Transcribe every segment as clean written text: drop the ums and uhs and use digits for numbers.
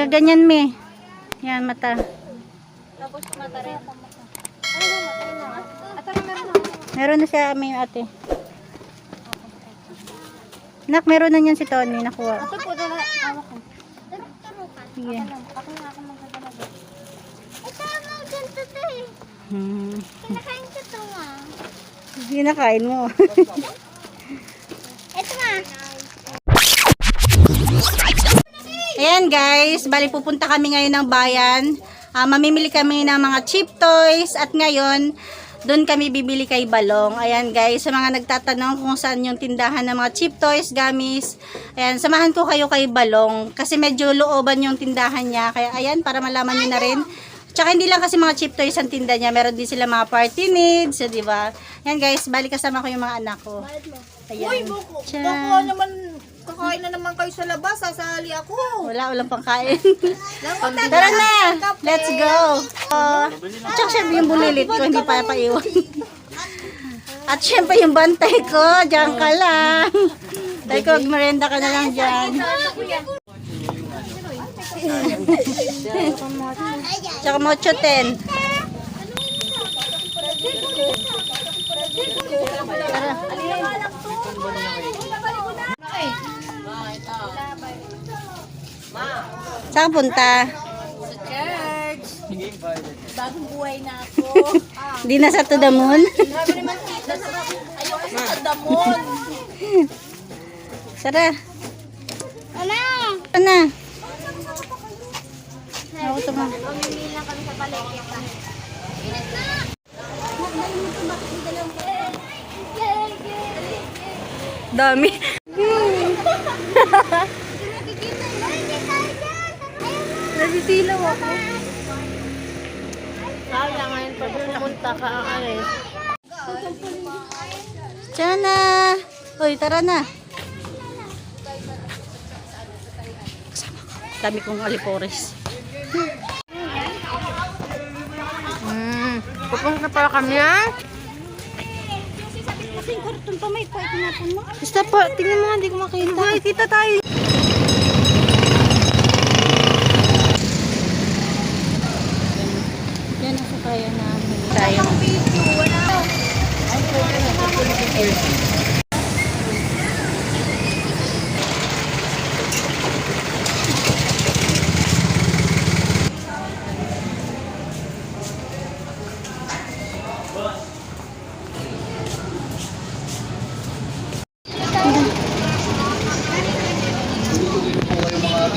Gaganyan me. Yan, mata. Tapos mata rin. Ano ba mata na? Ito na meron na. Meron na siya, may ate. Nak, meron na yan si Tony. Nakuha. Ito po, dala. Awak ko. Sige. Ako na magdadala. Ito ang ganito to eh. Kinakain ko ito nga. Hindi na kain mo. Ito nga. Ayan guys, bali pupunta kami ngayon ng bayan. Mamimili kami ng mga cheap toys at ngayon doon kami bibili kay Balong. Ayan guys, sa mga nagtatanong kung saan yung tindahan ng mga cheap toys, gamis. Ayan, samahan ko kayo kay Balong kasi medyo looban yung tindahan niya. Kaya ayan, para malaman niyo na rin. Tsaka hindi lang kasi mga cheap toys ang tinda niya, meron din sila mga party needs, so, di ba? Ayan guys, bali kasama ko yung mga anak ko. Ayan. Uy, bako naman, kakain na naman kayo sa labas, sasali ako. Walang pangkain. Tara na! Let's go! Tsaka syempre yung bulilit ko, hindi pa paiwan. At syempre yung bantay ko, dyan ka lang. Dahil ko, magmerenda ka na lang dyan. Tsaka mocho 10. Tara. Saan punta? Sa church. Bagong buhay na ako. Di na sa to the moon? Grabe naman tita. Ayoko sa damon. Tara. Ano? Ano? Ako ito ma. Mamimili lang kami sa palengke pa. Dami. Nabitilaw ako. Kaya ngayon pag napunta ka ang alis. Tiyana. Uy, tara na. Dami kong alipores. Pupunta pala kami ha? Kasing karton pa may pa itinapon mo. Basta po, tingnan mo nga, hindi ko makita. Ay, kita tayo. Yan ang sakaya namin. Tayo.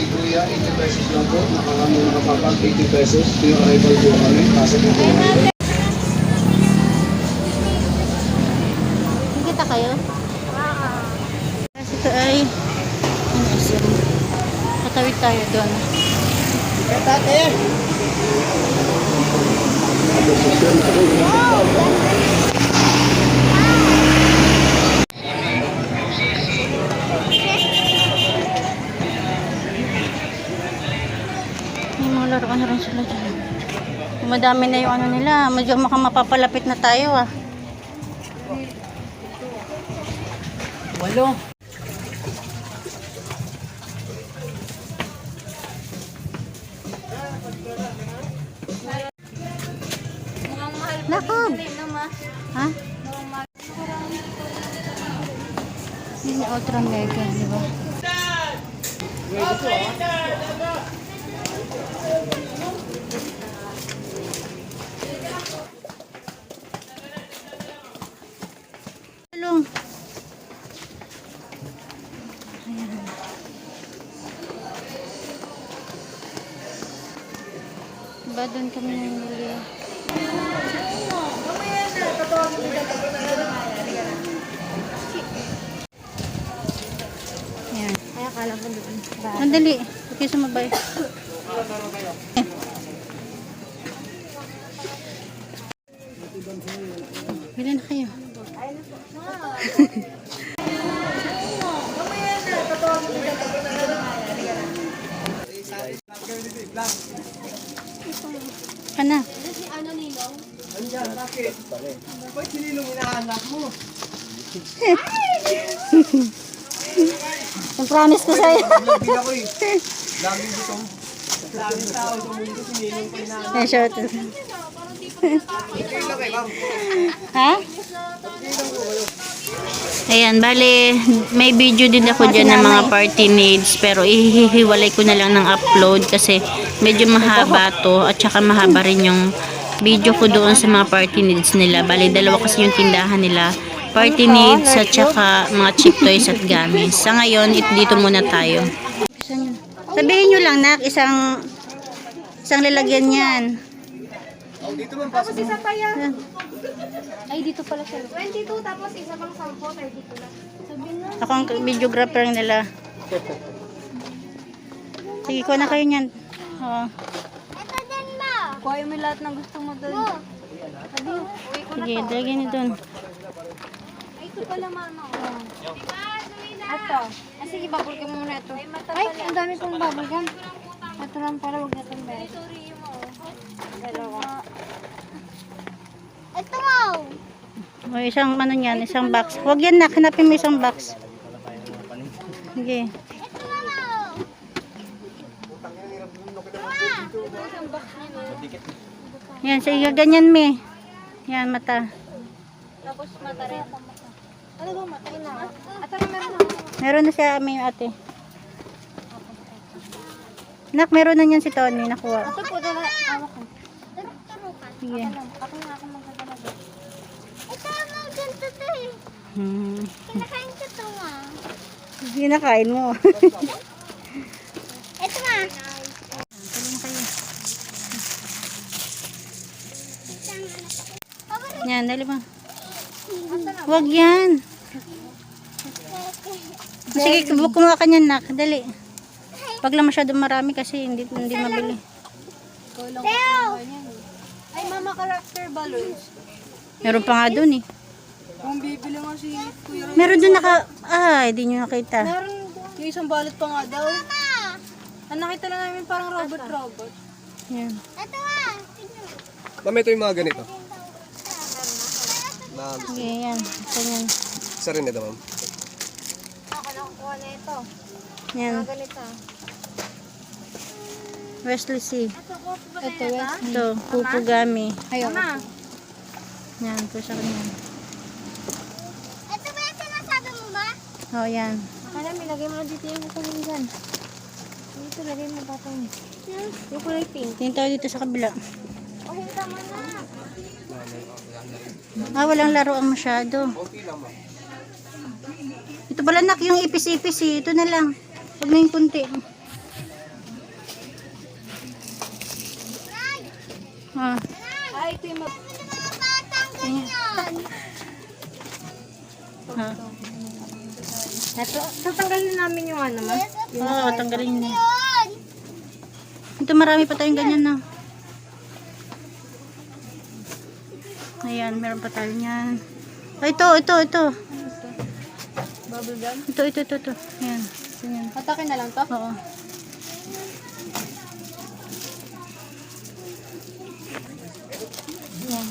Kuya, 80 pesos lang po. Nakakami na kapapag 80 pesos. Yung arrival po kami. Nasa po po kami. Nakita kayo? Kasi ito ay ano isa? Tatawid tayo doon. May mga laruan na rin sila dyan. Madami na yung ano nila. Medyo mapapalapit na tayo ah. Walo. Lakad! Ha? Yung ultra mega, di ba? Tulong. Ayan. Diba doon kami namili? Ayan. Kaya kala ko doon. Madali. Okay, sumabay. Bili na kayo. Kana? Ano Ninong? Andiyan, bakit? Bakit sininong hinahanap mo? Yung promise ko sa'yo. Lagi ako eh. Lagi gutom. Ayan, short. Ha? Ayan, bale, may video din ako dyan ng mga party needs, pero ihihiwalay ko na lang ng upload kasi medyo mahaba to at saka mahaba rin yung video ko doon sa mga party needs nila. Bale, dalawa kasi yung tindahan nila. Party needs at saka mga cheap toys at gamis. Sa ngayon, dito muna tayo. Sabihin nyo lang, nak, isang lalagyan yan. Tapos isa pa yan. Ay, dito pala siya. 22, tapos isa pang 10, 32 lang. Sabi na. Ako ang videographer nila. Sige, kuha na kayo niyan. Oo. Ito din mo. Kuha mo lahat ng gusto mo doon. Sabi, uwi ko na Sige, to. lagyan nyo dun. Ay, ito pala mama. Ito. Ah, sige, bubble gum muna ito. Ay, ang dami kong bubble gum. Ito lang para huwag natin ba. Sorry mo. Dalawa. Ito mo. O, isang ano niyan, isang box. Huwag yan, nak. Hanapin mo isang box. Sige. Ito mama. Yan, sige, ganyan me. Yan, mata. Tapos mata rin. Ano ba mata? Ito na meron na. Meron na siya, may ate. Nak, meron na niyan si Tony, nakuha. Ito po, dala. Awak ko. Sige. Ako na ako magdadala. Ito mo, ganito to eh. Hmm. Kinakain ko ito nga. Sige, nakain mo. Ito nga. Yan, dali mo. Huwag yan. Sige, kumuha ka niyan, nak. Dali. Pag lang masyado marami kasi hindi mabili. Teo! Ay, mama, character balloons. Meron pa nga dun eh. Kung bibili mo si Kuya Ray. Meron dun ay, di nyo nakita. Meron yung isang balot pa nga daw. Mama! Ang nakita lang namin parang robot. Yan. Ito nga. Tignan mo. Ma'am, ito yung mga ganito. Sige, yan. Ito yan. Isa rin ito, ma'am. Ako nakukuha na ito. Yan. Ganito. Wesley C. Ito, Ito, pupugami. Ayaw. Mama. Yan, ito sa kanya. Ito ba yung sinasabi mo ba? Oh, yan. Kaya nilagay mo dito yung kukunin dyan. Dito, lagay mo batang. Yung kulay pink. Tingin tayo dito sa kabila. O, hinta mo na. Walang laruan masyado. Ito pala, nak, yung ipis-ipis eh. Ito na lang. Huwag na yung kunti. Ah. Ay, ito yung Batang ganyan. Ah. Ito, tatanggalin namin yung ano, ma. Oo, tanggalin niya. Yun. Ito marami pa tayong ganyan na. Ayan, meron pa tayo niyan. Ay, ito. Bubble gum. Ito. Ayan. Ganyan. Atakin na lang to. Oo. Ayan.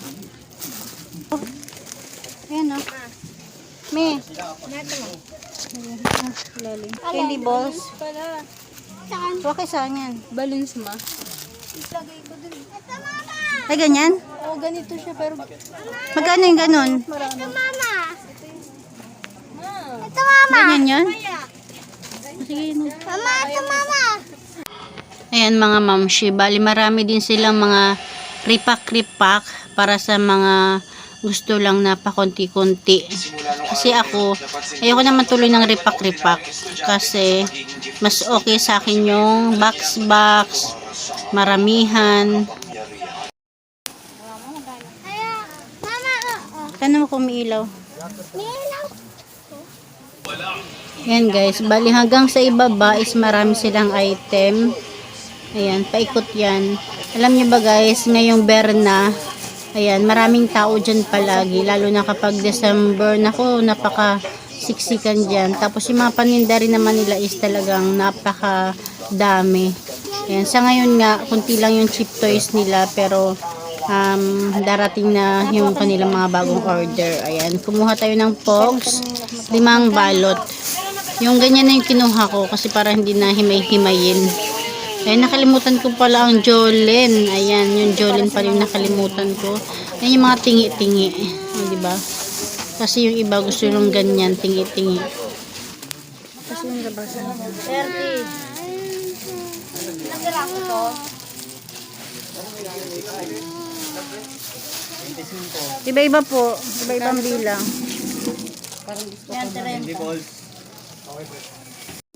Oh. Ayan, oh. Me. Lalim. Candy balls. Pala. Saan? Okay, saan yan? Balloons, ma. Lagay ko dun. Ito mama. Ay, ganyan? Oo, ganito siya, pero... Magkano yung ganon? Ito mama. Ma. Ito mama. Ganyan yun? Sige, yun. Mama, ito mama. Ayan mga mamshi, bali marami din silang mga ripak-ripak para sa mga gusto lang na pakunti-kunti. Kasi ako, ayoko naman tuloy ng ripak-ripak kasi mas okay sa akin yung box-box, maramihan. Kaya, mama, Kano mo kumiilaw? nilaw. Ayan guys, bali hanggang sa ibaba is marami silang item. Ayan, paikot yan. Alam nyo ba guys, ngayong Berna, ayan, maraming tao dyan palagi. Lalo na kapag December, naku, napaka siksikan dyan. Tapos yung mga paninda rin naman nila is talagang napaka dami. Ayan, sa ngayon nga, kunti lang yung cheap toys nila, pero darating na yung kanilang mga bagong order. Ayan, kumuha tayo ng Pogs, 5 balot. Yung ganyan na yung kinuha ko kasi para hindi na himay-himayin. Ay, nakalimutan ko pala ang Jolene. Ayan, yung Jolene pala yung nakalimutan ko. Ayan yung mga tingi-tingi. O, diba? Kasi yung iba gusto nung ganyan, tingi-tingi. Kasi yung labasan. 30. Nagdala ko to. Iba-iba po. Iba-ibang bilang. Yan, 30.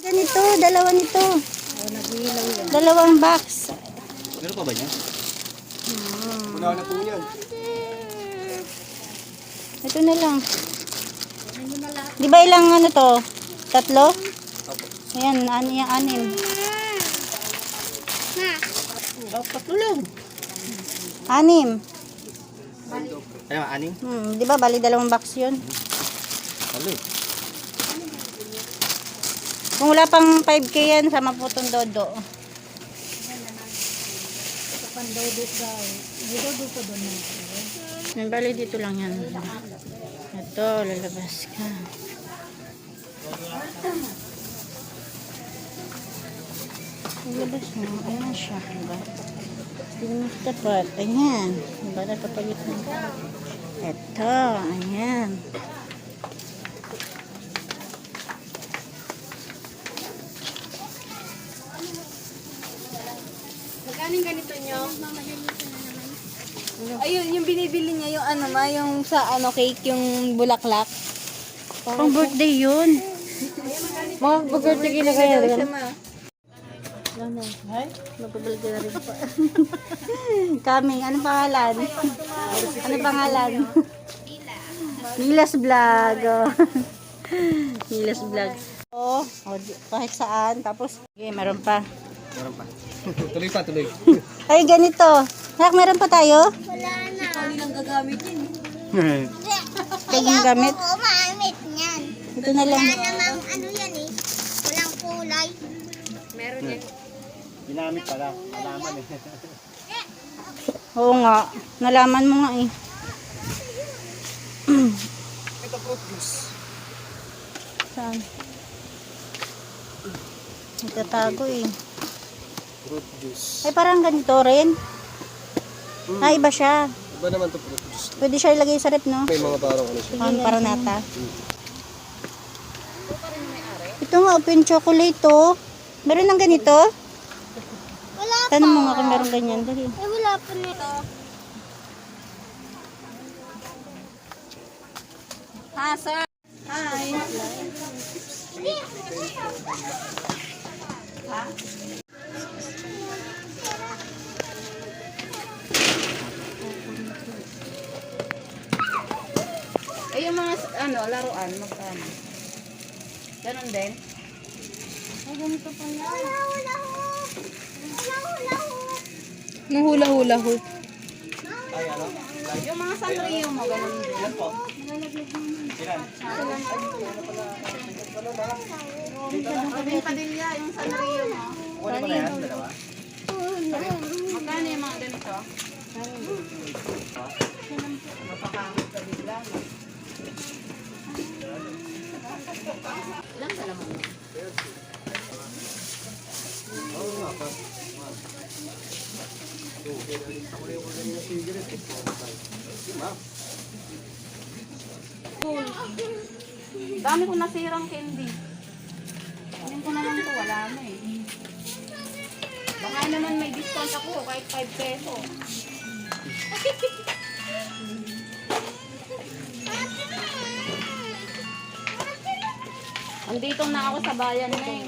Ganito, dalawa nito. Dalawang box. Meron pa ba niya? Wala na po yan. Ito na lang. Di ba ilang ano to? 3? Ayan, anim. Tatlo lang. 6. Ano, aning? Di ba bali 2 box yun? Ano? Kung wala pang 5K yan, sama po itong dodo. Yan, bali dito lang yan. Ito, lalabas ka. Lalabas mo, ayan siya. Diba? Hindi mo tapat. Ayan. Diba, napapagit mo. Ito, ayan. Magkaning ganito nyo? Ayun, yung binibili niya yung ano ma, yung sa ano cake, yung bulaklak. Pang birthday yun. Mga pag-birthday na kayo. Ay, magbabalga na rin pa. Kaming, anong pangalan? Anong pangalan? Milas Vlog. Oh. Milas Vlog. Oh, kahit saan. Tapos, okay, meron pa. Meron pa. Tuloy pa, tuloy. Ay, ganito. Nak, meron pa tayo? Kali lang gagamit yun. Kanyang gamit. Oo, maamit niyan. Ito na lang. Namang ano yan eh. Walang kulay. Meron yan. Ginamit pala. Alaman eh. Oo nga. Nalaman mo nga eh. Ito fruit juice. Saan? Itatago eh. Fruit juice. Ay, parang ganito rin. Ah, iba siya. Iba naman to fruit juice. Pwede siya ilagay sa rep, no? May mga parang ano siya. Parang nata. Ito nga, open chocolate to. Meron ng ganito? Wala pa. Tanong mo nga kung meron ganyan. Dali. Eh, wala pa nito. Ha, sir. Hi. Eh, yung mga ano, laruan, magkano? Ganon din? Ay, ganito pa yan. Nung hula-hula ho. Yung mga Sanrio mo, ganon din. Ilan po? Ilan? Padilla, yung Sanrio mo. Magkano yung mga ganito? Mapakangit ka bigla. Ilang salaman mo? Cool. Dami ko nasirang candy. Kunin ko na lang ito, wala na eh. Baka naman may discount ako kahit 5 peso. Andito na ako sa bayan na eh.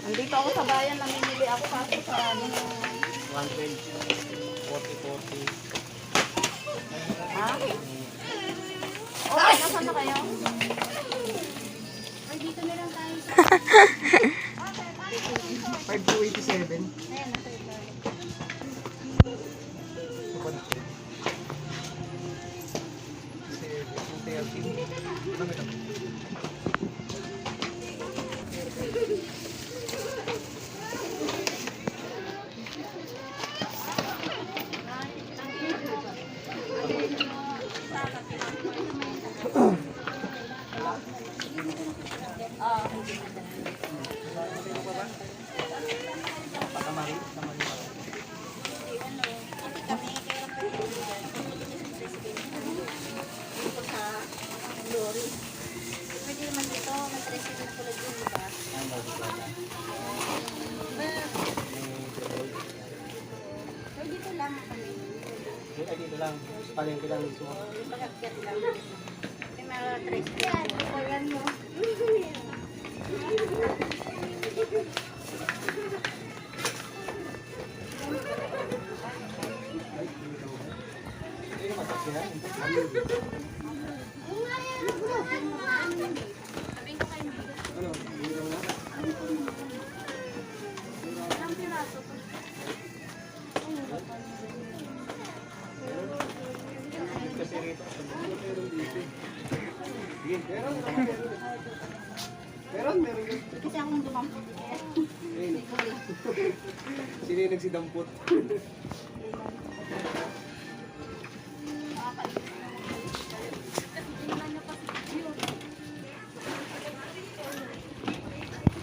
Andito ako sa bayan, namimili ako kaso sa ano. 120, 40. Ha? Okay, nasan na kayo? Ay, dito na lang tayo. 5,287. Ayan, nasa ito. Ay, dito lang. Palengke lang. So, meron. Kasi akong dumampot. Ayun. Sino yung nagsidampot?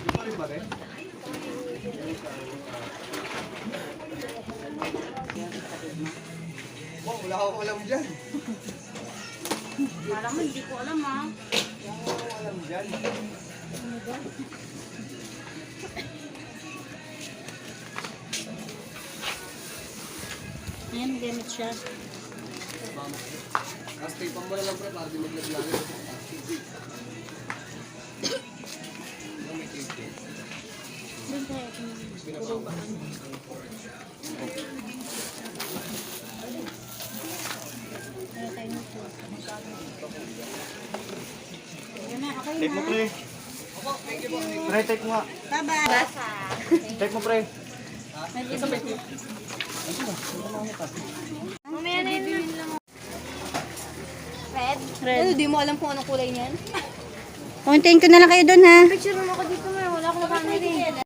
Di pa rin ba rin? Wow, wala akong alam dyan. Alam mo, hindi ko alam ha. Wala akong alam dyan. Ayan, gamit siya. Tapos tape mo na lang pre, para di maglaglagan. May tape. Doon tayo. Take mo pre. Pre, take mo nga. Bye-bye. Take mo pre. Mamaya na yun lang. Red? Red. Di mo alam kung anong kulay niyan? Puntayin ko na lang kayo doon ha. Picture mo ako dito, Mer. Wala akong camera eh.